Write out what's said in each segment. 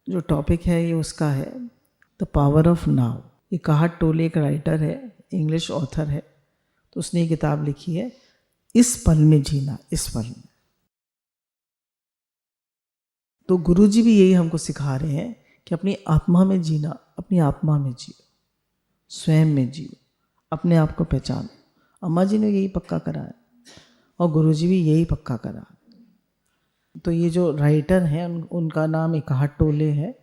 जो टॉपिक है ये उसका है द पावर ऑफ नाउ। ये काहट टोले एक राइटर है, इंग्लिश ऑथर है, तो उसने ये किताब लिखी है इस पल में जीना, इस पल में। तो गुरुजी भी यही हमको सिखा रहे हैं कि अपनी आत्मा में जीना, अपनी आत्मा में जियो, स्वयं में जियो, अपने आप को पहचानो। अम्मा जी ने यही पक्का करा है और गुरुजी भी यही पक्का करा है। तो ये जो राइटर हैं उनका नाम काहट टोले है।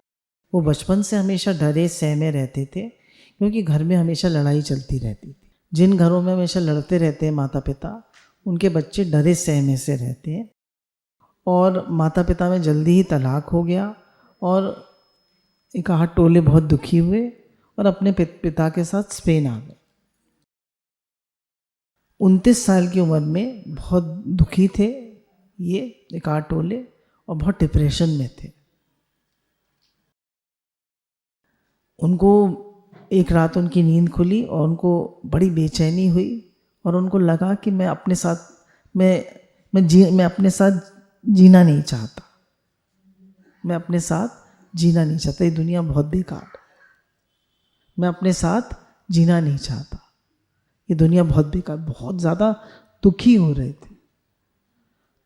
वो बचपन से हमेशा डरे सहमे रहते थे क्योंकि घर में हमेशा लड़ाई चलती रहती थी। जिन घरों में हमेशा लड़ते रहते हैं माता पिता, उनके बच्चे डरे सहमे से रहते हैं। और माता पिता में जल्दी ही तलाक हो गया और काहट टोले बहुत दुखी हुए और अपने पिता के साथ स्पेन आ गए। 29 साल की उम्र में बहुत दुखी थे ये काहट टोले और बहुत डिप्रेशन में थे। उनको एक रात उनकी नींद खुली और उनको बड़ी बेचैनी हुई और उनको लगा कि मैं अपने साथ मैं अपने साथ जीना नहीं चाहता, मैं अपने साथ जीना नहीं चाहता, ये दुनिया बहुत बेकार है, मैं अपने साथ जीना नहीं चाहता, ये दुनिया बहुत बेकार। बहुत ज़्यादा दुखी हो रहे थे।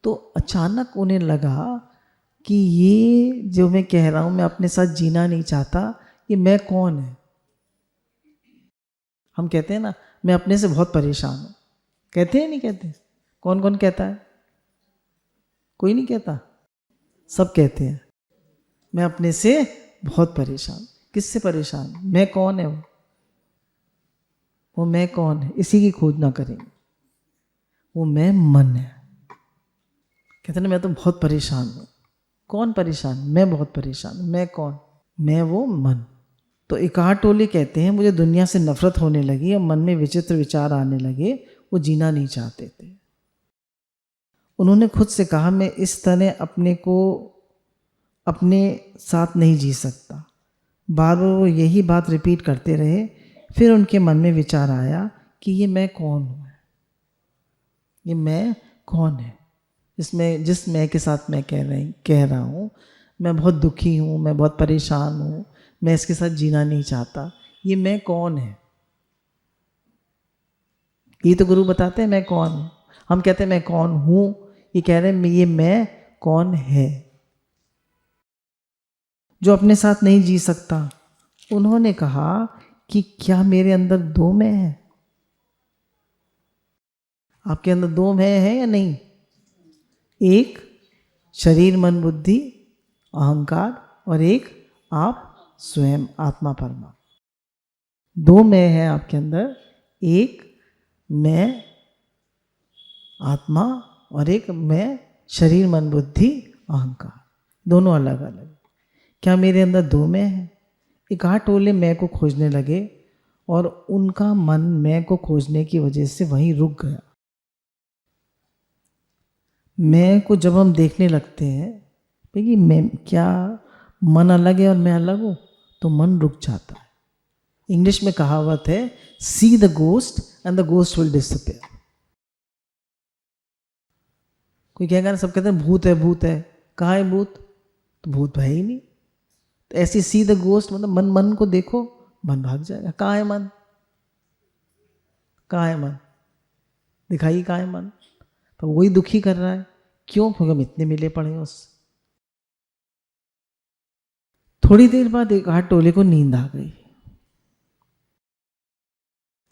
तो अचानक उन्हें लगा कि ये जो मैं कह रहा हूँ मैं अपने साथ जीना नहीं चाहता, ये मैं कौन है। हम कहते हैं ना मैं अपने से बहुत परेशान हूँ, कहते हैं नहीं कहते? कौन कौन कहता है? कोई नहीं कहता, सब कहते हैं मैं अपने से बहुत परेशान। किससे परेशान? मैं कौन है वो मैं कौन है, इसी की खोज ना करेंगे। वो मैं मन है। कहते ना मैं तो बहुत परेशान हूँ। कौन परेशान? मैं बहुत परेशान हूँ। मैं कौन? मैं वो मन। तो काहट टोले कहते हैं मुझे दुनिया से नफरत होने लगी और मन में विचित्र विचार आने लगे। वो जीना नहीं चाहते थे। उन्होंने खुद से कहा मैं इस तरह अपने को अपने साथ नहीं जी सकता। बार बार वो यही बात रिपीट करते रहे। फिर उनके मन में विचार आया कि ये मैं कौन हूँ, ये मैं कौन है जिस मैं के साथ मैं कह रहा हूँ मैं बहुत दुखी हूँ, मैं बहुत परेशान हूँ, मैं इसके साथ जीना नहीं चाहता। ये मैं कौन है? ये तो गुरु बताते हैं मैं कौन हूँ। हम कहते हैं मैं कौन हूँ, ये कह रहे हैं ये मैं कौन है। जो अपने साथ नहीं जी सकता, उन्होंने कहा कि क्या मेरे अंदर दो मैं है? आपके अंदर दो मैं है या नहीं? एक शरीर मन बुद्धि अहंकार और एक आप स्वयं आत्मा परमात्मा। दो मैं है आपके अंदर, एक मैं आत्मा और एक मैं शरीर मन बुद्धि अहंकार, दोनों अलग अलग। क्या मेरे अंदर दो मैं है? काहट टोले मैं को खोजने लगे और उनका मन मैं को खोजने की वजह से वहीं रुक गया। मैं को जब हम देखने लगते हैं कि मैं क्या मन अलग है और मैं अलग हूँ, तो मन रुक जाता है। इंग्लिश में कहावत है see the ghost and the ghost will disappear. कोई कहेगा ना, सब कहते हैं भूत है भूत है। कहाँ है भूत? तो भूत है ही नहीं। तो ऐसी सी द गोस्ट मतलब मन को देखो, मन भाग जाएगा। कहाँ है मन? कहाँ है मन? दिखाइए कहाँ है मन? तो वही दुखी कर रहा है। क्यों? क्योंकि हम इतने मिले पड़े हैं उससे। थोड़ी देर बाद काहट टोले को नींद आ गई।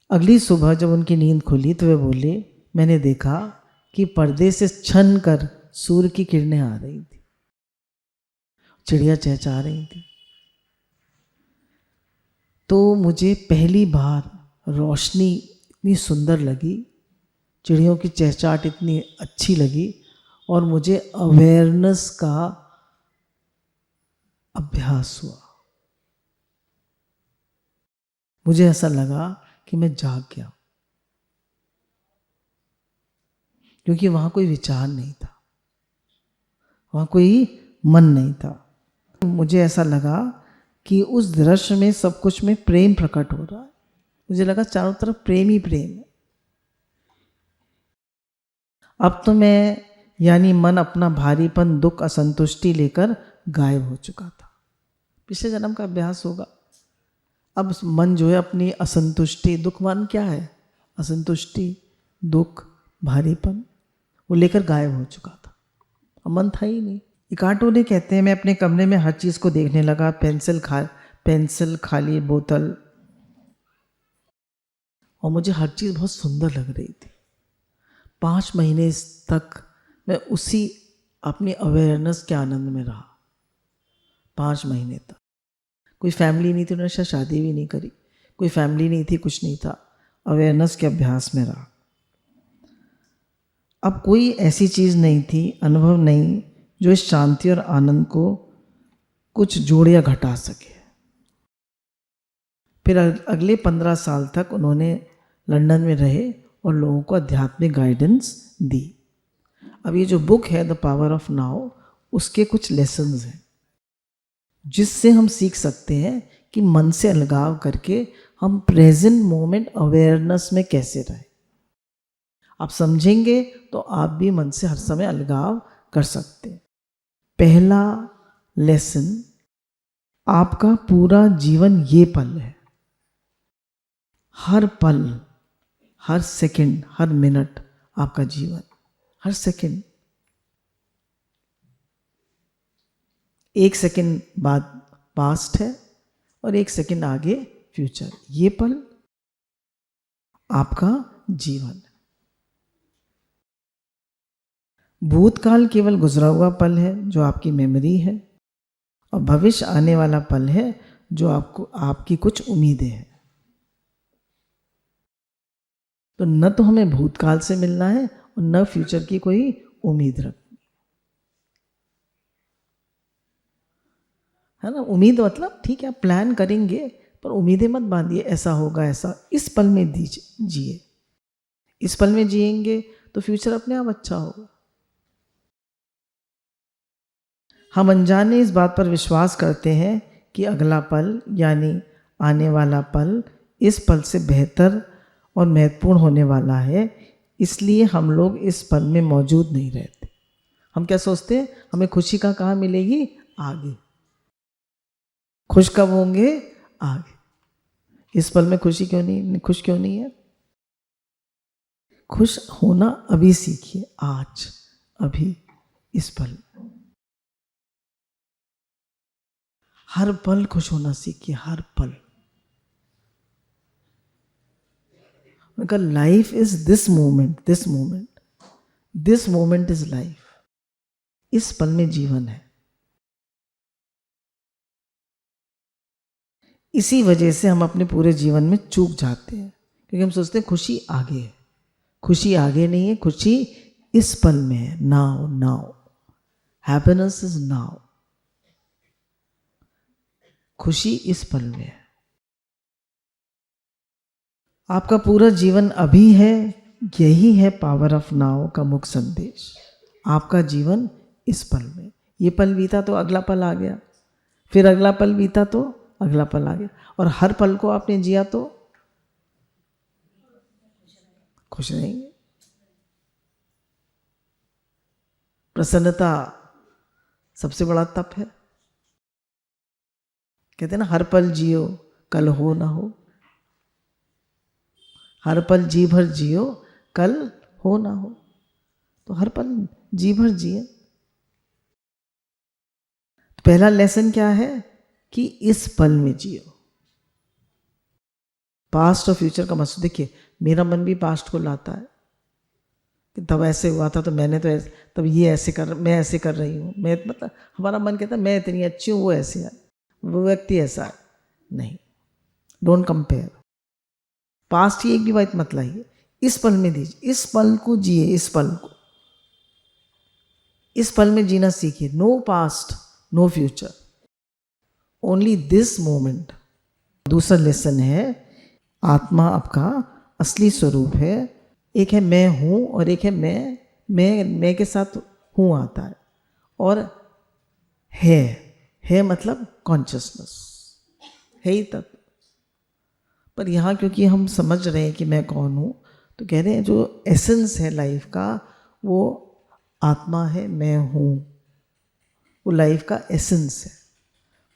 अगली सुबह जब उनकी नींद खुली तो वे बोले मैंने देखा कि पर्दे से छन कर सूर्य की किरणें आ रही थी, चिड़िया चहचहा रही थी। तो मुझे पहली बार रोशनी इतनी सुंदर लगी, चिड़ियों की चहचहाट इतनी अच्छी लगी और मुझे अवेयरनेस का अभ्यास हुआ। मुझे ऐसा लगा कि मैं जाग गया, क्योंकि वहां कोई विचार नहीं था, वहां कोई मन नहीं था। मुझे ऐसा लगा कि उस दृश्य में सब कुछ में प्रेम प्रकट हो रहा है। मुझे लगा चारों तरफ प्रेम ही प्रेम है। अब तो मैं यानी मन अपना भारीपन दुख असंतुष्टि लेकर गायब हो चुका था। पिछले जन्म का अभ्यास होगा। अब मन जो है अपनी असंतुष्टि, दुख मन क्या है, असंतुष्टि, दुख, भारीपन, वो लेकर गायब हो चुका था। अब मन था ही नहीं। इकार्टोने कहते हैं मैं अपने कमरे में हर चीज़ को देखने लगा, पेंसिल, खाली बोतल, और मुझे हर चीज़ बहुत सुंदर लग रही थी। 5 महीने तक मैं उसी अपनी अवेयरनेस के आनंद में रहा। 5 महीने तक कोई फैमिली नहीं थी, उन्होंने शायद शादी भी नहीं करी, कोई फैमिली नहीं थी, कुछ नहीं था, अवेयरनेस के अभ्यास में रहा। अब कोई ऐसी चीज़ नहीं थी, अनुभव नहीं, जो इस शांति और आनंद को कुछ जोड़ या घटा सके। फिर अगले 15 साल तक उन्होंने लंदन में रहे और लोगों को आध्यात्मिक गाइडेंस दी। अब ये जो बुक है द पावर ऑफ नाउ, उसके कुछ लेसन्स हैं जिससे हम सीख सकते हैं कि मन से अलगाव करके हम प्रेजेंट मोमेंट अवेयरनेस में कैसे रहें। आप समझेंगे तो आप भी मन से हर समय अलगाव कर सकते हैं। पहला लेसन, आपका पूरा जीवन ये पल है। हर पल, हर सेकंड, हर मिनट आपका जीवन, हर सेकंड। 1 सेकंड बाद पास्ट है और 1 सेकंड आगे फ्यूचर। ये पल आपका जीवन। भूतकाल केवल गुजरा हुआ पल है जो आपकी मेमोरी है, और भविष्य आने वाला पल है जो आपकी कुछ उम्मीदें हैं। तो न तो हमें भूतकाल से मिलना है और न फ्यूचर की कोई उम्मीद रखनी है ना। उम्मीद मतलब ठीक है, आप प्लान करेंगे, पर उम्मीदें मत बांधिए ऐसा होगा ऐसा। इस पल में जिए। इस पल में जिएंगे तो फ्यूचर अपने आप अच्छा होगा। हम अनजाने इस बात पर विश्वास करते हैं कि अगला पल यानी आने वाला पल इस पल से बेहतर और महत्वपूर्ण होने वाला है, इसलिए हम लोग इस पल में मौजूद नहीं रहते। हम क्या सोचते हैं, हमें खुशी कहाँ मिलेगी, आगे। खुश कब होंगे, आगे। इस पल में खुश क्यों नहीं है। खुश होना अभी सीखिए, आज, अभी, इस पल। हर पल खुश होना सीखिए, हर पल। Life is this moment is life. इस पल में जीवन है। इसी वजह से हम अपने पूरे जीवन में चूक जाते हैं, क्योंकि हम सोचते हैं खुशी आगे है। खुशी आगे नहीं है, खुशी इस पल में है। Now happiness is now. खुशी इस पल में है। आपका पूरा जीवन अभी है। यही है पावर ऑफ नाउ का मुख्य संदेश। आपका जीवन इस पल में। ये पल बीता तो अगला पल आ गया, फिर अगला पल बीता तो अगला पल आ गया, और हर पल को आपने जिया तो खुश रहेंगे। प्रसन्नता सबसे बड़ा तप है। कहते हैं ना, हर पल जियो कल हो ना हो। हर पल जी भर जियो कल हो ना हो। तो हर पल जी भर जिए। तो पहला लेसन क्या है कि इस पल में जियो। पास्ट और फ्यूचर का मत देखिए, मेरा मन भी पास्ट को लाता है कि तब ऐसे हुआ था तो मैंने तो तब ये मैं ऐसे कर रही हूँ। मैं मतलब हमारा मन कहता है मैं इतनी अच्छी हूँ, वो ऐसे है, वो व्यक्ति ऐसा है। नहीं, डोंट कंपेयर। पास्ट की एक भी बात मत लाइए। इस पल में दीजिए, इस पल को जिए। इस पल को, इस पल में जीना सीखिए। No past, no future, only this moment. दूसरा लेसन है, आत्मा आपका असली स्वरूप है। एक है मैं हूं और एक है मैं के साथ हूं आता है, और है मतलब कॉन्शियसनेस है ही तत्व। पर यहाँ क्योंकि हम समझ रहे हैं कि मैं कौन हूँ, तो कह रहे हैं जो एसेंस है लाइफ का वो आत्मा है, मैं हूँ, वो लाइफ का एसेंस है।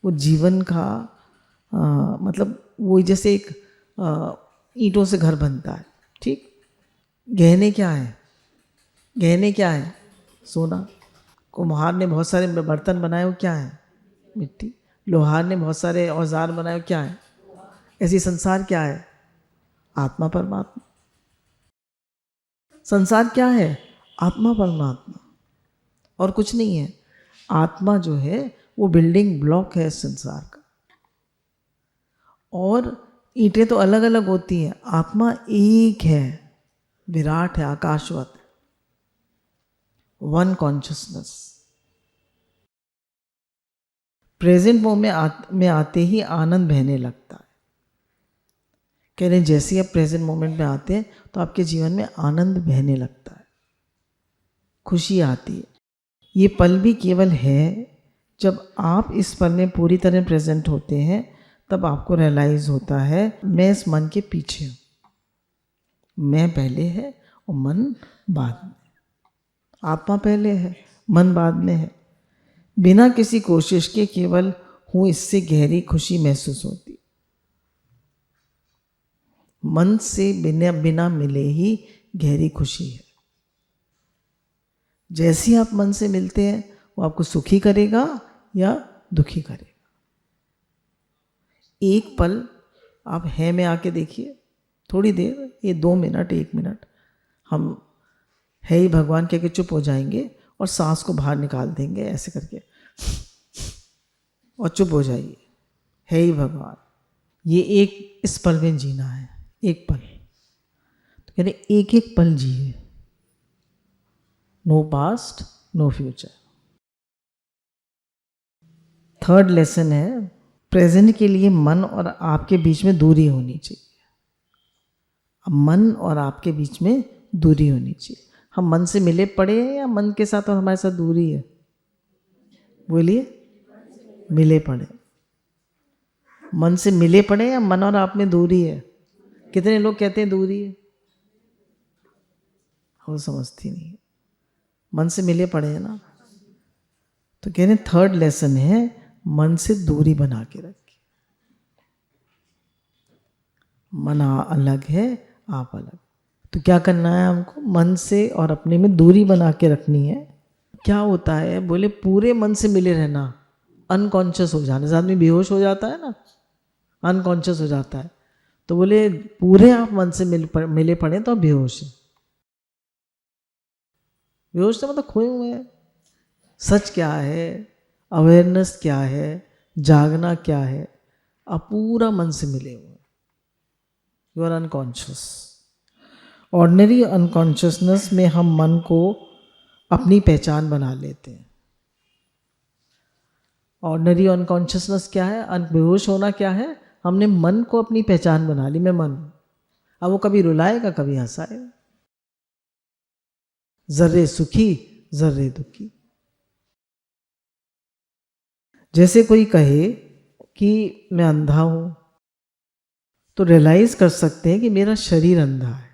वो जीवन का मतलब वो जैसे एक ईंटों से घर बनता है, ठीक। गहने क्या है? गहने क्या है? सोना। कुम्हार ने बहुत सारे बर्तन बनाए, वो क्या है? मिट्टी। लोहार ने बहुत सारे औजार बनाए, वो क्या है? ऐसी संसार क्या है? आत्मा परमात्मा। संसार क्या है? आत्मा परमात्मा, और कुछ नहीं है। आत्मा जो है वो बिल्डिंग ब्लॉक है इस संसार का। और ईंटें तो अलग अलग होती हैं, आत्मा एक है, विराट है, आकाशवत, वन कॉन्शियसनेस। प्रेजेंट मोमेंट में आते ही आनंद बहने लगता है। कह रहे हैं जैसे ही आप प्रेजेंट मोमेंट में आते हैं तो आपके जीवन में आनंद बहने लगता है, खुशी आती है। ये पल भी केवल है जब आप इस पल में पूरी तरह प्रेजेंट होते हैं, तब आपको रियलाइज होता है मैं इस मन के पीछे हूँ। मैं पहले है और मन बाद में। आत्मा पहले है, मन बाद में है। बिना किसी कोशिश के केवल हूँ, इससे गहरी खुशी महसूस होती। मन से बिना बिना मिले ही गहरी खुशी है। जैसे ही आप मन से मिलते हैं वो आपको सुखी करेगा या दुखी करेगा। एक पल आप है में आके देखिए, थोड़ी देर, ये 2 मिनट 1 मिनट हम है ही भगवान कह के चुप हो जाएंगे और सांस को बाहर निकाल देंगे ऐसे करके, और चुप हो जाइए। है ही भगवान। ये एक इस पल में जीना है, एक पल। तो कह रहे एक एक पल जिए, no past no future. Third lesson है, प्रेजेंट के लिए मन और आपके बीच में दूरी होनी चाहिए। मन और आपके बीच में दूरी होनी चाहिए। हम मन से मिले पड़े हैं या मन के साथ और हमारे साथ दूरी है? बोलिए। मिले पड़े। मन से मिले पड़े या मन और आप में दूरी है? कितने लोग कहते हैं दूरी है? वो समझती नहीं है। मन से मिले पड़े हैं ना। तो कह रहे थर्ड लेसन है, मन से दूरी बना के रखिए। मन अलग है, आप अलग। तो क्या करना है हमको? मन से और अपने में दूरी बना के रखनी है। क्या होता है? बोले पूरे मन से मिले रहना, अनकॉन्शियस हो जाने से आदमी बेहोश हो जाता है ना, अनकॉन्शियस हो जाता है। तो बोले पूरे आप मन से मिले पड़े तो आप बेहोश हैं। बेहोश तो मतलब खोए हुए हैं। सच क्या है, अवेयरनेस क्या है, जागना क्या है, आप पूरा मन से मिले हुए, you are unconscious. Ordinary unconsciousness में हम मन को अपनी पहचान बना लेते हैं। ऑर्डिनरी अनकॉन्शियसनेस क्या है? बेहोश होना क्या है? हमने मन को अपनी पहचान बना ली, मैं मन। अब वो कभी रुलाएगा, कभी हंसाएगा, जर्रे सुखी जर्रे दुखी। जैसे कोई कहे कि मैं अंधा हूं, तो रियलाइज कर सकते हैं कि मेरा शरीर अंधा है,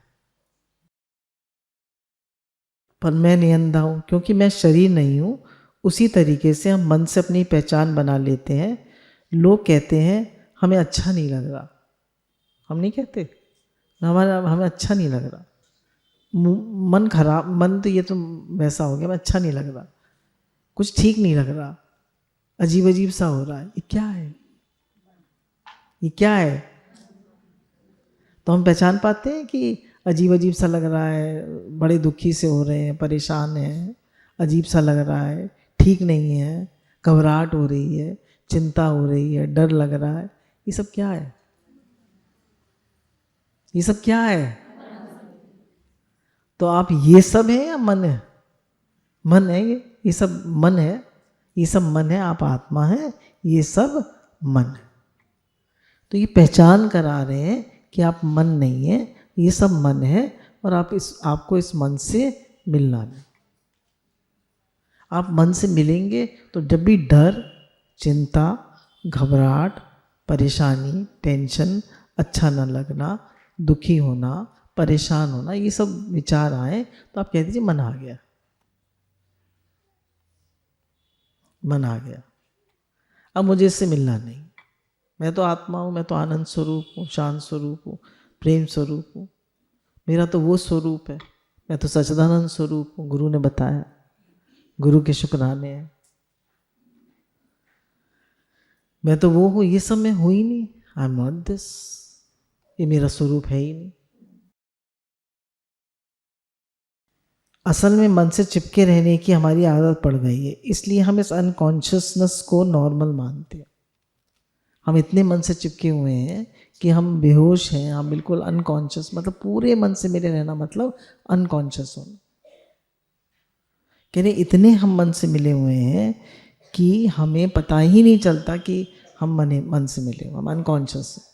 पर मैं नहीं अंधा हूं क्योंकि मैं शरीर नहीं हूं। उसी तरीके से हम मन से अपनी पहचान बना लेते हैं। लोग कहते हैं हमें अच्छा नहीं लग रहा, हम नहीं कहते हमारा हमें अच्छा नहीं लग रहा, मन खराब, मन तो ये तो वैसा हो गया, मैं अच्छा नहीं लग रहा, कुछ ठीक नहीं लग रहा, अजीब अजीब सा हो रहा है। ये क्या है? ये क्या है? तो हम पहचान पाते हैं कि अजीब अजीब सा लग रहा है, बड़े दुखी से हो रहे हैं, परेशान हैं, अजीब सा लग रहा है, ठीक नहीं है, घबराहट हो रही है, चिंता हो रही है, डर लग रहा है। ये सब क्या है? ये सब क्या है? तो आप ये सब है या मन है? मन है ये सब मन है, ये सब मन है। आप आत्मा है, ये सब मन है। तो ये पहचान करा रहे हैं कि आप मन नहीं है, ये सब मन है, और आपको इस मन से मिलना है। आप मन से मिलेंगे तो जब भी डर, चिंता, घबराहट, परेशानी, टेंशन, अच्छा न लगना, दुखी होना, परेशान होना, ये सब विचार आए तो आप कह दीजिए मन आ गया, मन आ गया। अब मुझे इससे मिलना नहीं, मैं तो आत्मा हूँ, मैं तो आनंद स्वरूप हूँ, शांत स्वरूप हूँ, प्रेम स्वरूप हूँ, मेरा तो वो स्वरूप है, मैं तो सच्चिदानंद स्वरूप हूँ। गुरु ने बताया, गुरु के शुक्राने हैं, मैं तो वो हूँ, ये सब मैं हूँ ही नहीं। आई एम नॉट दिस, ये मेरा स्वरूप है ही नहीं। असल में मन से चिपके रहने की हमारी आदत पड़ गई है, इसलिए हम इस अनकॉन्शियसनेस को नॉर्मल मानते हैं। हम इतने मन से चिपके हुए हैं कि हम बेहोश हैं, हम बिल्कुल अनकॉन्शियस, मतलब पूरे मन से मिले रहना मतलब अनकॉन्शियस होना। कह रहे इतने हम मन से मिले हुए हैं कि हमें पता ही नहीं चलता कि हम मन से मिले हुए, हम अनकॉन्शियस हैं।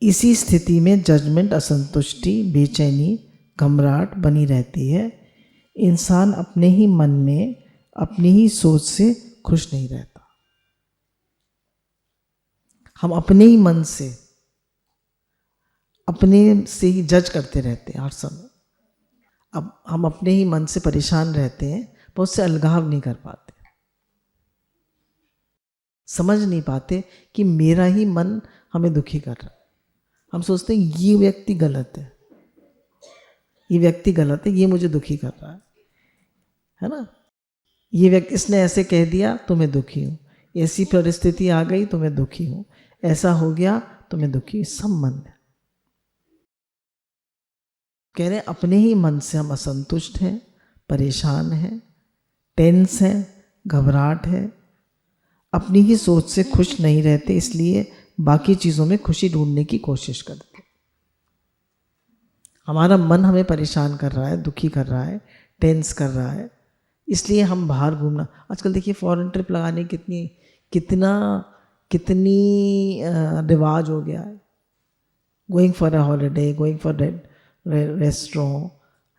इसी स्थिति में जजमेंट, असंतुष्टि, बेचैनी, घबराहट बनी रहती है। इंसान अपने ही मन में, अपनी ही सोच से खुश नहीं रहता। हम अपने ही मन से, अपने से ही जज करते रहते हैं हर समय। अब हम अपने ही मन से परेशान रहते हैं, पर उससे अलगाव नहीं कर पाते, समझ नहीं पाते कि मेरा ही मन हमें दुखी कर रहा है। हम सोचते हैं ये व्यक्ति गलत है, ये व्यक्ति गलत है, ये मुझे दुखी कर रहा है ना। ये व्यक्ति, इसने ऐसे कह दिया तो मैं दुखी हूँ, ऐसी परिस्थिति आ गई तो मैं दुखी हूँ, ऐसा हो गया तो मैं दुखी हूँ। सब मन है। कह रहे अपने ही मन से हम असंतुष्ट हैं, परेशान हैं, टेंस हैं, घबराहट है, अपनी ही सोच से खुश नहीं रहते, इसलिए बाकी चीज़ों में खुशी ढूंढने की कोशिश करते। हमारा मन हमें परेशान कर रहा है, दुखी कर रहा है, टेंस कर रहा है, इसलिए हम बाहर घूमना। आजकल देखिए फॉरेन ट्रिप लगाने कितनी रिवाज हो गया है। Going for a holiday, going for restaurant,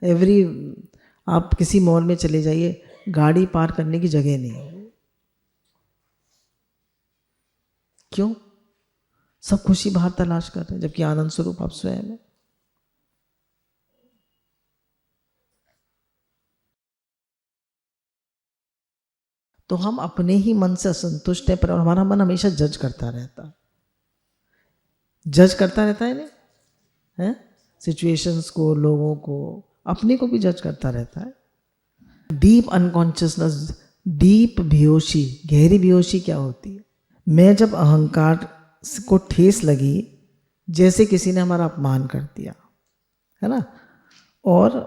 every, आप किसी मॉल में चले जाइए, गाड़ी पार्क करने की जगह नहीं है। क्यों? सब खुशी बाहर तलाश कर रहे हैं, जबकि आनंद स्वरूप आप स्वयं है। तो हम अपने ही मन से असंतुष्ट हैं, पर हमारा मन हमेशा जज करता रहता है नहीं है, सिचुएशंस को, लोगों को, अपने को भी जज करता रहता है। डीप अनकॉन्शियसनेस, डीप बेहोशी, गहरी बेहोशी क्या होती है? मैं जब अहंकार को ठेस लगी, जैसे किसी ने हमारा अपमान कर दिया है ना, और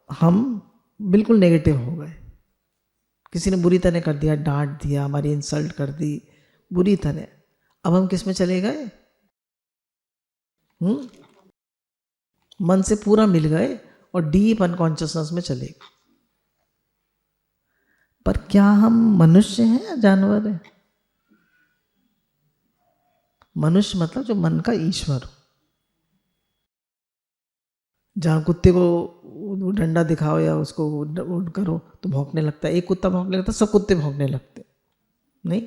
हम बिल्कुल नेगेटिव हो गए, किसी ने बुरी तरह कर दिया, डांट दिया, हमारी इंसल्ट कर दी बुरी तरह, अब हम किस में चले गए? मन से पूरा मिल गए और डीप अनकॉन्शियसनेस में चले गए। पर क्या हम मनुष्य हैं या जानवर हैं? मनुष्य मतलब जो मन का ईश्वर हो। जहाँ कुत्ते को डंडा दिखाओ या उसको करो तो भौंकने लगता है, एक कुत्ता भौंकने लगता है, सब कुत्ते भौंकने लगते नहीं?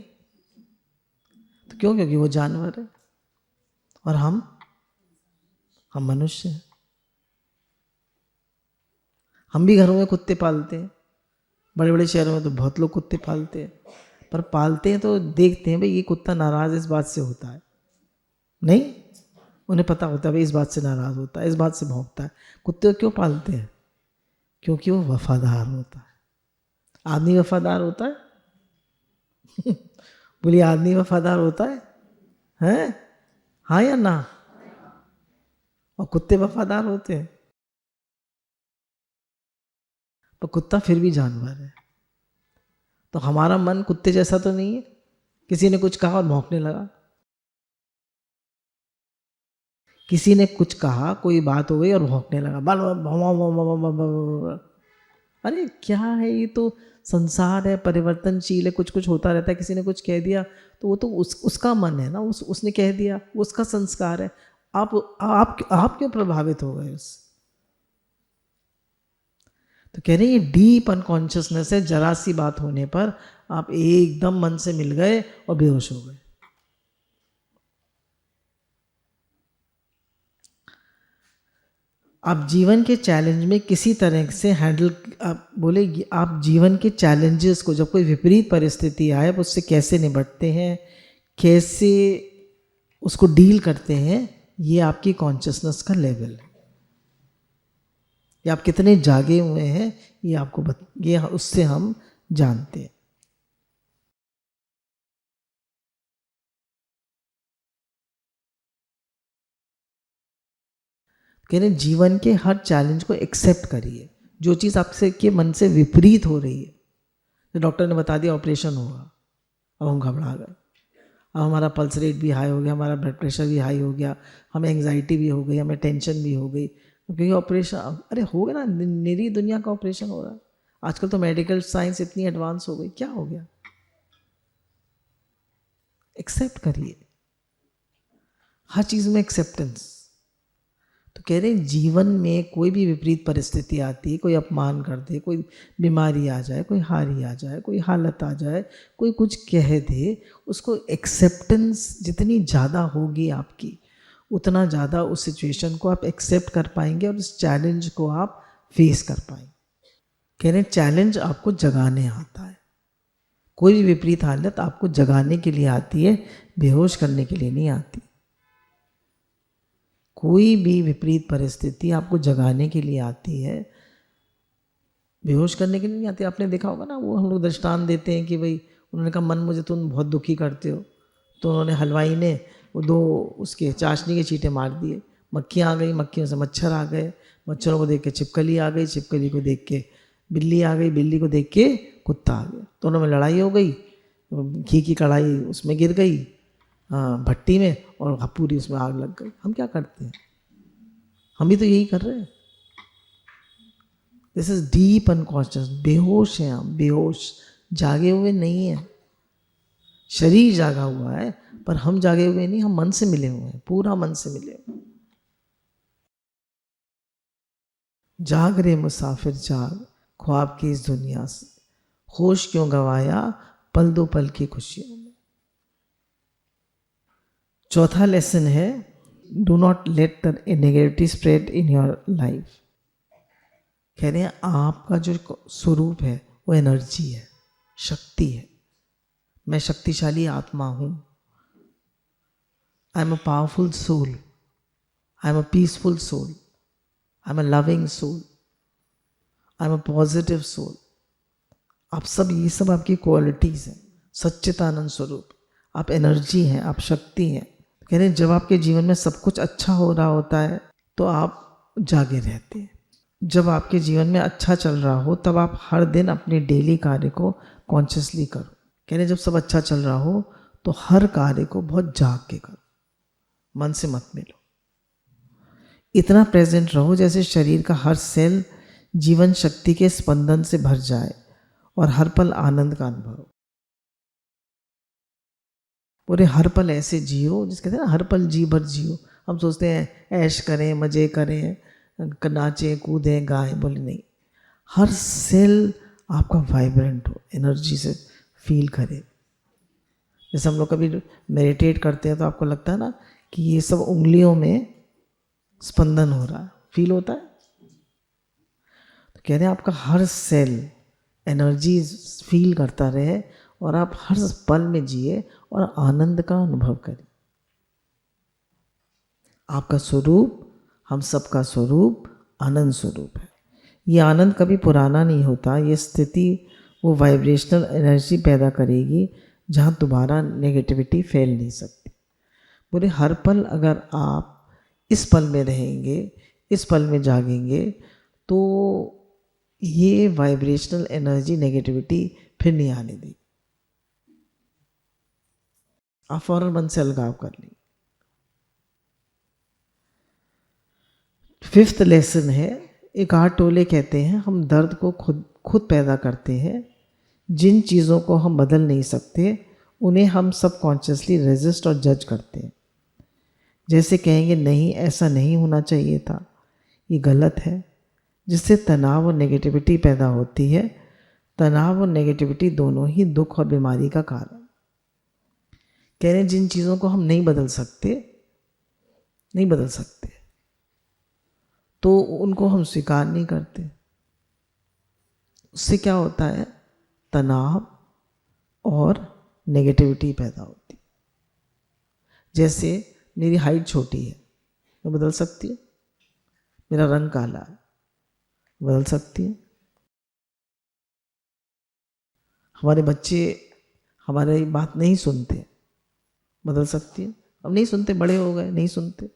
तो क्यों? क्योंकि वो जानवर है और हम मनुष्य हैं। हम भी घरों में कुत्ते पालते हैं, बड़े बड़े शहरों में तो बहुत लोग कुत्ते पालते हैं, पर पालते हैं तो देखते हैं भाई ये कुत्ता नाराज इस बात से होता है, नहीं, उन्हें पता होता है भाई इस बात से नाराज होता है, इस बात से भौंकता है। कुत्ते को क्यों पालते हैं? क्योंकि वो वफादार होता है। आदमी वफादार होता है? बोलिए, आदमी वफादार होता है? हैं? हाँ या ना? और कुत्ते वफादार होते हैं? पर कुत्ता फिर भी जानवर है। तो हमारा मन कुत्ते जैसा तो नहीं है, किसी ने कुछ कहा और भौंकने लगा, किसी ने कुछ कहा, कोई बात हो गई और भौंकने लगा, अरे क्या है ये? तो संसार है, परिवर्तनशील है, कुछ कुछ होता रहता है। किसी ने कुछ कह दिया तो वो तो उसका मन है ना, उसने कह दिया, वो उसका संस्कार है। आप क्यों प्रभावित हो गए उससे? तो कह रहे हैं ये डीप अनकॉन्शियसनेस है, जरा सी बात होने पर आप एकदम मन से मिल गए और बेहोश हो गए। आप जीवन के चैलेंज में किसी तरह से हैंडल, आप बोले आप जीवन के चैलेंजेस को, जब कोई विपरीत परिस्थिति आए आप उससे कैसे निपटते हैं, कैसे उसको डील करते हैं, ये आपकी कॉन्शियसनेस का लेवल है। ये आप कितने जागे हुए हैं ये आपको ये उससे हम जानते हैं। कह रहे जीवन के हर चैलेंज को एक्सेप्ट करिए। जो चीज़ आपसे के मन से विपरीत हो रही है, तो डॉक्टर ने बता दिया ऑपरेशन होगा, अब हम घबरा गए, अब हमारा पल्स रेट भी हाई हो गया, हमारा ब्लड प्रेशर भी हाई हो गया, हमें एंग्जाइटी भी हो गई, हमें टेंशन भी हो गई, क्योंकि ऑपरेशन, अरे हो गया ना, निरी दुनिया का ऑपरेशन हो रहा है। आजकल तो मेडिकल साइंस इतनी एडवांस हो गई, क्या हो गया? एक्सेप्ट करिए, हर चीज़ में एक्सेप्टेंस। तो कह रहे हैं जीवन में कोई भी विपरीत परिस्थिति आती है, कोई अपमान कर दे, कोई बीमारी आ जाए, कोई हारी आ जाए, कोई हालत आ जाए, कोई कुछ कह दे, उसको एक्सेप्टेंस जितनी ज़्यादा होगी आपकी, उतना ज़्यादा उस सिचुएशन को आप एक्सेप्ट कर पाएंगे और उस चैलेंज को आप फेस कर पाएंगे। कह रहे हैं चैलेंज आपको जगाने आता है। कोई भी विपरीत हालत आपको जगाने के लिए आती है, बेहोश करने के लिए नहीं आती। कोई भी विपरीत परिस्थिति आपको जगाने के लिए आती है, बेहोश करने के लिए नहीं आती। आपने देखा होगा ना, वो हम लोग दृष्टांत देते हैं कि भाई उन्होंने कहा मन मुझे तुम बहुत दुखी करते हो, तो उन्होंने हलवाई ने वो 2 उसके चाशनी के चींटे मार दिए, मक्खियाँ आ गई, मक्खियों से मच्छर आ गए, मच्छरों को देख के छिपकली आ गई, छिपकली को देख के बिल्ली आ गई, बिल्ली को देख के कुत्ता आ गया, दोनों में लड़ाई हो गई, घी की कढ़ाई उसमें गिर गई भट्टी में और पूरी उसमें आग लग गई। हम क्या करते हैं? हम भी तो यही कर रहे हैं। This is deep unconscious. बेहोश हैं हम, बेहोश, जागे हुए नहीं हैं। शरीर जागा हुआ है पर हम जागे हुए नहीं, हम मन से मिले हुए हैं, पूरा मन से मिले हुए हैं। जाग रे मुसाफिर जाग, ख्वाब की इस दुनिया से होश क्यों गवाया, पल दो पल की खुशियों में। चौथा लेसन है, do not let the negativity spread in your life. कह रहे हैं आपका जो स्वरूप है वो एनर्जी है, शक्ति है। मैं शक्तिशाली आत्मा हूँ। I am a powerful soul, I am a peaceful soul, I am a loving soul, I am a positive soul. आप सब, ये सब आपकी क्वालिटीज हैं। सच्चिदानंद स्वरूप, आप एनर्जी हैं, आप शक्ति हैं। कह रहे हैं जब आपके जीवन में सब कुछ अच्छा हो रहा होता है तो आप जागे रहते हैं। जब आपके जीवन में अच्छा चल रहा हो तब आप हर दिन अपने डेली कार्य को कॉन्शियसली करो। कह रहे हैं जब सब अच्छा चल रहा हो तो हर कार्य को बहुत जाग के करो, मन से मत मिलो। इतना प्रेजेंट रहो जैसे शरीर का हर सेल जीवन शक्ति के स्पंदन से भर जाए और हर पल आनंद का अनुभव हो। पूरे हर पल ऐसे जियो, जिस कहते हैं ना हर पल जी भर जियो। हम सोचते हैं ऐश करें, मज़े करें, नाचें कूदें गाएं, बोले नहीं, हर सेल आपका वाइब्रेंट हो, एनर्जी से फील करे। जैसे हम लोग कभी मेडिटेट करते हैं तो आपको लगता है ना कि ये सब उंगलियों में स्पंदन हो रहा है, फील होता है। तो कह रहे हैं आपका हर सेल एनर्जी फील करता रहे और आप हर पल में जिए और आनंद का अनुभव करें। आपका स्वरूप, हम सबका स्वरूप आनंद स्वरूप है। ये आनंद कभी पुराना नहीं होता। ये स्थिति वो वाइब्रेशनल एनर्जी पैदा करेगी जहाँ दोबारा नेगेटिविटी फैल नहीं सकती। बोले हर पल अगर आप इस पल में रहेंगे, इस पल में जागेंगे, तो ये वाइब्रेशनल एनर्जी नेगेटिविटी फिर नहीं आने देगी। आप फौरन मन से अलगाव कर ली। 5th लेसन है, एकार्ट टोले कहते हैं हम दर्द को खुद पैदा करते हैं। जिन चीज़ों को हम बदल नहीं सकते उन्हें हम सबकॉन्शियसली रेजिस्ट और जज करते हैं। जैसे कहेंगे नहीं, ऐसा नहीं होना चाहिए था, ये गलत है, जिससे तनाव और नेगेटिविटी पैदा होती है। तनाव और नेगेटिविटी दोनों ही दुख और बीमारी का कारण। कह रहे हैं जिन चीज़ों को हम नहीं बदल सकते, तो उनको हम स्वीकार नहीं करते। उससे क्या होता है, तनाव और नेगेटिविटी पैदा होती है। जैसे मेरी हाइट छोटी है, मैं बदल सकती हूँ। मेरा रंग काला है, बदल सकती हूँ। हमारे बच्चे हमारी बात नहीं सुनते, बदल सकती हूँ। अब नहीं सुनते, बड़े हो गए, नहीं सुनते।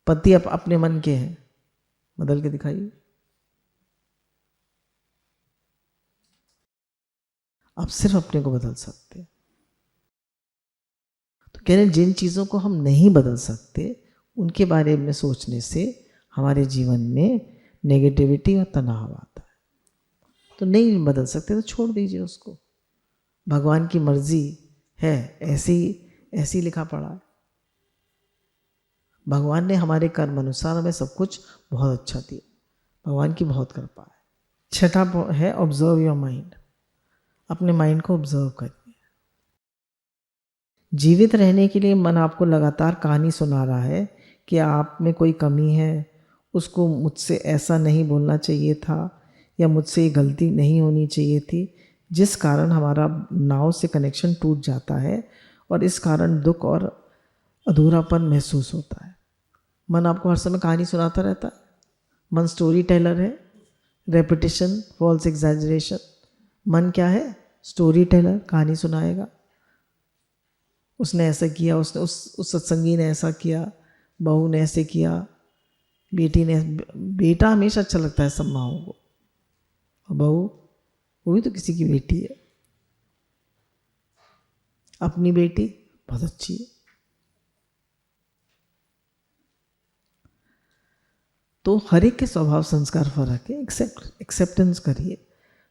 पति अपने मन के हैं, बदल के दिखाइए। आप सिर्फ अपने को बदल सकते हैं। तो कह रहे हैं जिन चीज़ों को हम नहीं बदल सकते उनके बारे में सोचने से हमारे जीवन में नेगेटिविटी और तनाव आता है। तो नहीं बदल सकते तो छोड़ दीजिए उसको। भगवान की मर्जी है, ऐसी लिखा पड़ा है। भगवान ने हमारे कर्म अनुसार हमें सब कुछ बहुत अच्छा दिया। भगवान की बहुत कृपा है। छठा है ऑब्जर्व योर माइंड। अपने माइंड को ऑब्जर्व करिए। जीवित रहने के लिए मन आपको लगातार कहानी सुना रहा है कि आप में कोई कमी है, उसको मुझसे ऐसा नहीं बोलना चाहिए था, या मुझसे ये गलती नहीं होनी चाहिए थी, जिस कारण हमारा नाव से कनेक्शन टूट जाता है और इस कारण दुख और अधूरापन महसूस होता है। मन आपको हर समय कहानी सुनाता रहता है। मन स्टोरी टेलर है। Repetition, false exaggeration. मन क्या है? स्टोरी टेलर, कहानी सुनाएगा। उसने ऐसा किया, उसने उस सत्संगी ने ऐसा किया, बहू ने ऐसे किया, बेटी ने। बेटा हमेशा अच्छा लगता है सब माओं को, और बहू वो भी तो किसी की बेटी है। अपनी बेटी बहुत अच्छी है। तो हर एक के स्वभाव संस्कार फर्क है। एक्सेप्टेंस करिए।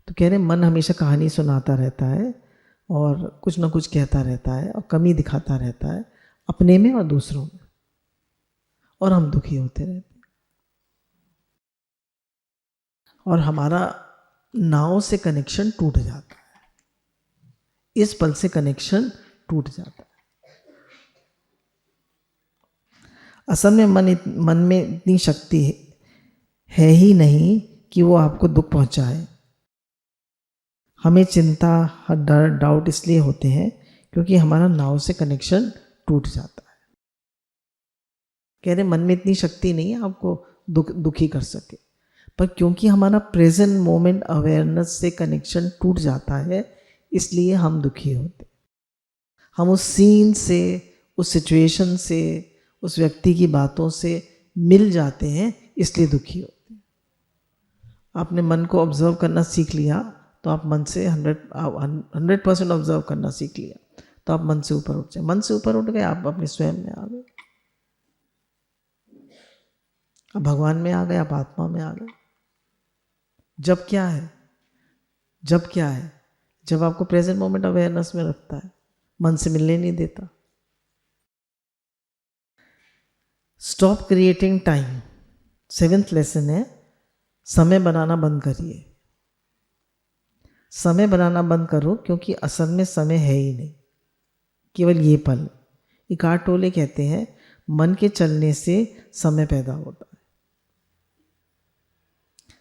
तो कह रहे मन हमेशा कहानी सुनाता रहता है और कुछ ना कुछ कहता रहता है और कमी दिखाता रहता है अपने में और दूसरों में, और हम दुखी होते रहते हैं। और हमारा नाव से कनेक्शन टूट जाता है। इस पल से कनेक्शन टूट जाता है। असल में मन में इतनी शक्ति है ही नहीं कि वो आपको दुख पहुंचाए। हमें चिंता, डर, डाउट इसलिए होते हैं क्योंकि हमारा नाव से कनेक्शन टूट जाता है। कह रहे मन में इतनी शक्ति नहीं है आपको दुखी कर सके, पर क्योंकि हमारा प्रेजेंट मोमेंट अवेयरनेस से कनेक्शन टूट जाता है इसलिए हम दुखी होते। हम उस सीन से, उस सिचुएशन से, उस व्यक्ति की बातों से मिल जाते हैं इसलिए दुखी होते हैं। आपने मन को ऑब्जर्व करना सीख लिया तो आप मन से 100% ऑब्जर्व करना सीख लिया तो आप मन से ऊपर उठ जाए। मन से ऊपर उठ गए, आप अपने स्वयं में आ गए, आप भगवान में आ गए, आप आत्मा में आ गए। जब क्या है? जब आपको प्रेजेंट मोमेंट अवेयरनेस में रखता है, मन से मिलने नहीं देता। Stop creating time. 7th lesson है, समय बनाना बंद करिए। समय बनाना बंद करो, क्योंकि असल में समय है ही नहीं, केवल ये पल। इकार्ट टोले कहते हैं मन के चलने से समय पैदा होता है।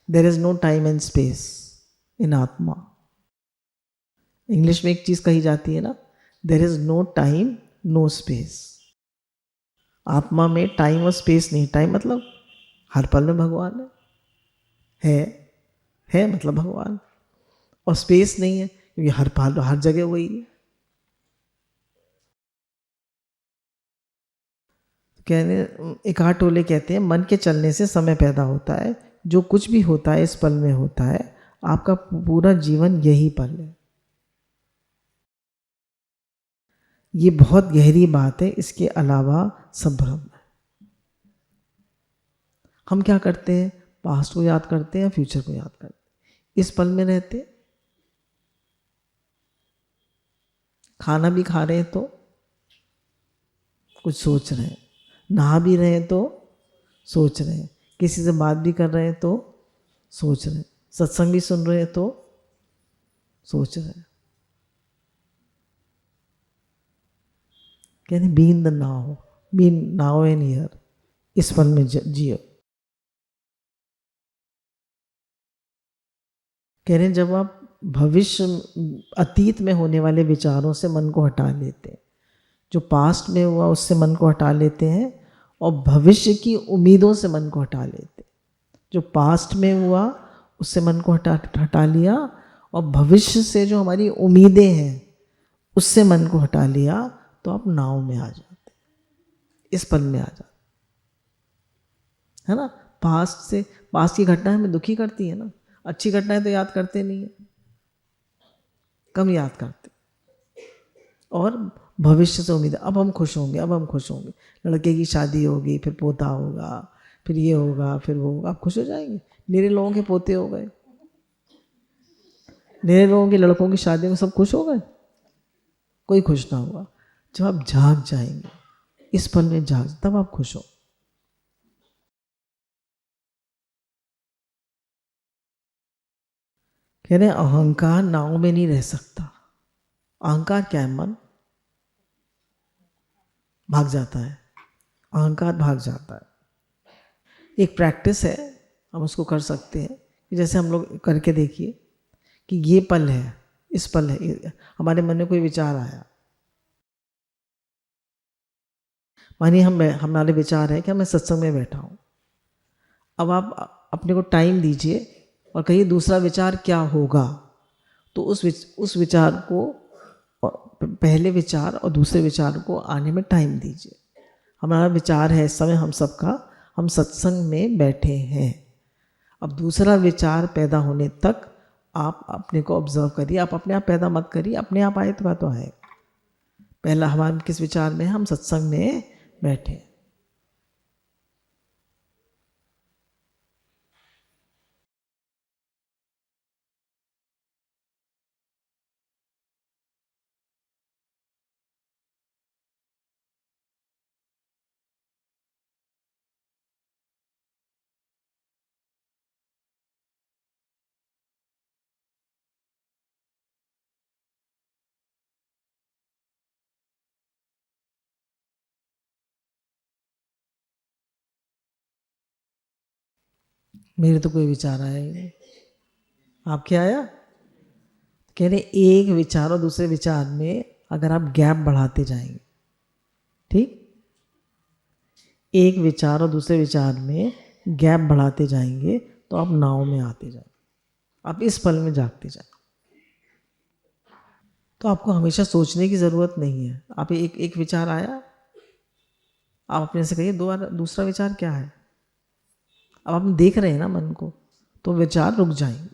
There is no time and space in आत्मा। इंग्लिश में एक चीज कही जाती है ना, there is no time no space. आत्मा में टाइम और स्पेस नहीं। टाइम मतलब हर पल में भगवान है मतलब भगवान, और स्पेस नहीं है क्योंकि हर पल हर जगह वही है। कहने इकार्ट टोले कहते हैं मन के चलने से समय पैदा होता है। जो कुछ भी होता है इस पल में होता है। आपका पूरा जीवन यही पल है। ये बहुत गहरी बात है। इसके अलावा सब भ्रम है। हम क्या करते हैं? पास्ट को याद करते हैं, फ्यूचर को याद करते हैं। इस पल में रहते हैं। खाना भी खा रहे हैं तो कुछ सोच रहे हैं, नहा भी रहे हैं तो सोच रहे हैं, किसी से बात भी कर रहे हैं तो सोच रहे हैं, सत्संग भी सुन रहे हैं तो सोच रहे हैं। कहते be in the now, be now and here. इस पल में जियो। कह रहे हैं जब आप भविष्य अतीत में होने वाले विचारों से मन को हटा लेते हैं, जो पास्ट में हुआ उससे मन को हटा लेते हैं, और भविष्य की उम्मीदों से मन को हटा लेते हैं। जो पास्ट में हुआ उससे मन को हटा लिया, और भविष्य से जो हमारी उम्मीदें हैं उससे मन को हटा लिया, तो आप नाव में आ जाते, इस पल में आ जाते, है ना। पास्ट की घटनाएं हमें दुखी करती है ना, अच्छी घटनाएं तो याद करते नहीं है, कम याद करते। और भविष्य से उम्मीद, अब हम खुश होंगे, अब हम खुश होंगे, लड़के की शादी होगी, फिर पोता होगा, फिर ये होगा, फिर वो होगा, आप खुश हो जाएंगे। मेरे लोगों के पोते हो गए, मेरे लोगों के लड़कों की शादी में सब खुश हो गए, कोई खुश ना हुआ। जब आप जाग जाएंगे, इस पल में जाग, तब आप खुश हो। कह रहे अहंकार नाव में नहीं रह सकता। अहंकार क्या है? मन भाग जाता है, अहंकार भाग जाता है। एक प्रैक्टिस है, हम उसको कर सकते हैं, जैसे हम लोग करके देखिए कि ये पल है, इस पल है, हमारे मन में कोई विचार आया, मानिए हमारे विचार है कि मैं सत्संग में बैठा हूँ। अब आप अपने को टाइम दीजिए और कहिए दूसरा विचार क्या होगा, तो उस विचार को, पहले विचार और दूसरे विचार को आने में टाइम दीजिए। हमारा विचार है इस समय हम सबका, हम सत्संग में बैठे हैं। अब दूसरा विचार पैदा होने तक आप अपने को ऑब्जर्व करिए, आप अपने आप पैदा मत करिए, अपने आप आए तो आए। पहला हमारे किस विचार में, हम सत्संग में बैठे। मेरे तो कोई विचार आया ही नहीं, आपके आया? कह रहे एक विचार और दूसरे विचार में अगर आप गैप बढ़ाते जाएंगे, ठीक, एक विचार और दूसरे विचार में गैप बढ़ाते जाएंगे, तो आप नाव में आते जाएंगे, आप इस पल में जागते जाएंगे। तो आपको हमेशा सोचने की ज़रूरत नहीं है। आप एक विचार आया, आप अपने से कहिए दूसरा विचार क्या है। अब आप देख रहे हैं ना मन को, तो विचार रुक जाएंगे।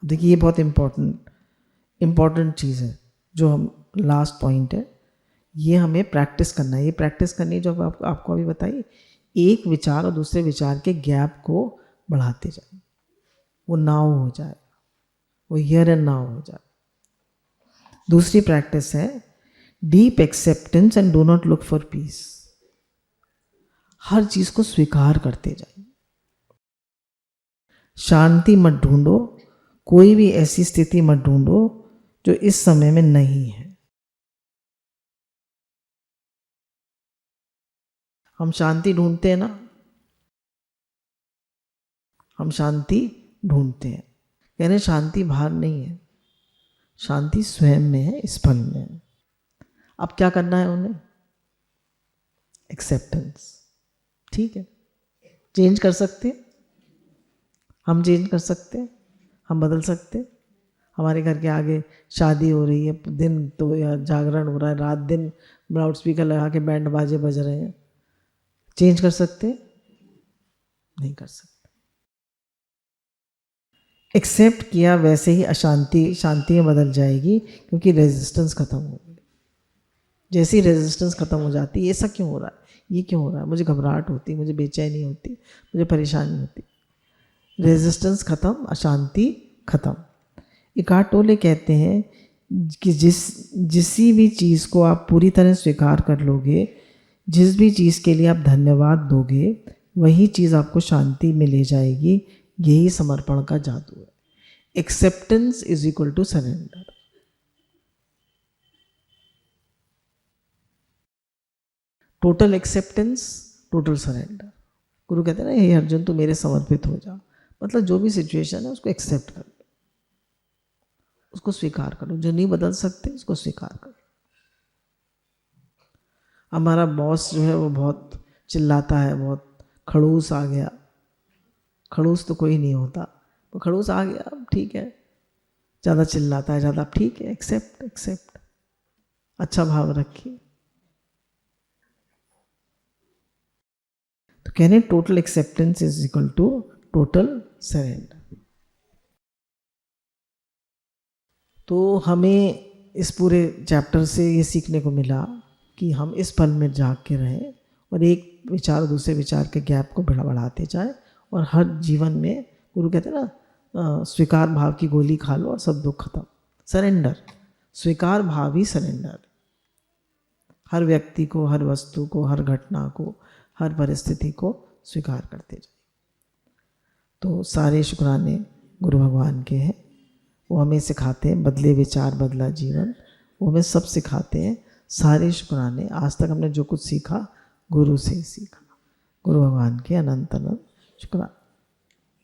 देखिए ये बहुत इम्पॉर्टेंट चीज़ है, जो हम लास्ट पॉइंट है, ये हमें प्रैक्टिस करना है। ये प्रैक्टिस करनी जो आपको अभी बताई, एक विचार और दूसरे विचार के गैप को बढ़ाते जाए, वो नाव हो जाए, वो हियर एंड नाउ हो जाए। दूसरी प्रैक्टिस है deep acceptance and do not look for peace. हर चीज को स्वीकार करते जाए, शांति मत ढूंढो, कोई भी ऐसी स्थिति मत ढूंढो जो इस समय में नहीं है। हम शांति ढूंढते हैं ना, हम शांति ढूंढते हैं। कह रहे शांति बाहर नहीं है, शांति स्वयं में है, इस पल में है। अब क्या करना है उन्हें? एक्सेप्टेंस। ठीक है, चेंज कर सकते हैं, हम चेंज कर सकते हैं, हम बदल सकते हैं। हमारे घर के आगे शादी हो रही है, दिन तो या जागरण हो रहा है, रात दिन लाउड स्पीकर लगा के बैंड बाजे बज रहे हैं, चेंज कर सकते हैं? नहीं कर सकते। एक्सेप्ट किया, वैसे ही अशांति शांति में बदल जाएगी, क्योंकि रेजिस्टेंस खत्म हो गई। जैसी रेजिस्टेंस खत्म हो जाती है, ऐसा क्यों हो रहा है, ये क्यों हो रहा है, मुझे घबराहट होती, मुझे बेचैनी होती, मुझे परेशानी होती, रेजिस्टेंस खत्म, अशांति खत्म। इकार्ट टोले कहते हैं कि जिस भी चीज़ को आप पूरी तरह स्वीकार कर लोगे, जिस भी चीज़ के लिए आप धन्यवाद दोगे, वही चीज़ आपको शांति में ले जाएगी। यही समर्पण का जादू है। Acceptance is equal to surrender. Total acceptance, total surrender. गुरु कहते हैं ना, हे अर्जुन तू मेरे समर्पित हो जा, मतलब जो भी सिचुएशन है उसको एक्सेप्ट कर लो, उसको स्वीकार करो, जो नहीं बदल सकते उसको स्वीकार करो। हमारा बॉस जो है वो बहुत चिल्लाता है, बहुत खड़ूस आ गया, खड़ूस तो कोई नहीं होता, वो खड़ूस आ गया, ठीक है, ज़्यादा चिल्लाता है ज़्यादा, ठीक है, एक्सेप्ट एक्सेप्ट, अच्छा भाव रखिए। तो कहने total acceptance is equal to total surrender. तो हमें इस पूरे चैप्टर से ये सीखने को मिला कि हम इस पल में जाग के रहें और एक विचार और दूसरे विचार के गैप को बढ़ाते जाए, और हर जीवन में, गुरु कहते हैं ना, स्वीकार भाव की गोली खा लो और सब दुख खत्म। सरेंडर, स्वीकार भाव ही सरेंडर। हर व्यक्ति को, हर वस्तु को, हर घटना को, हर परिस्थिति को स्वीकार करते जाए। तो सारे शुक्राने गुरु भगवान के हैं, वो हमें सिखाते हैं, बदले विचार बदला जीवन, वो हमें सब सिखाते हैं। सारे शुक्राने, आज तक हमने जो कुछ सीखा गुरु से ही सीखा। गुरु भगवान के अनंत अनंत शुक्राने।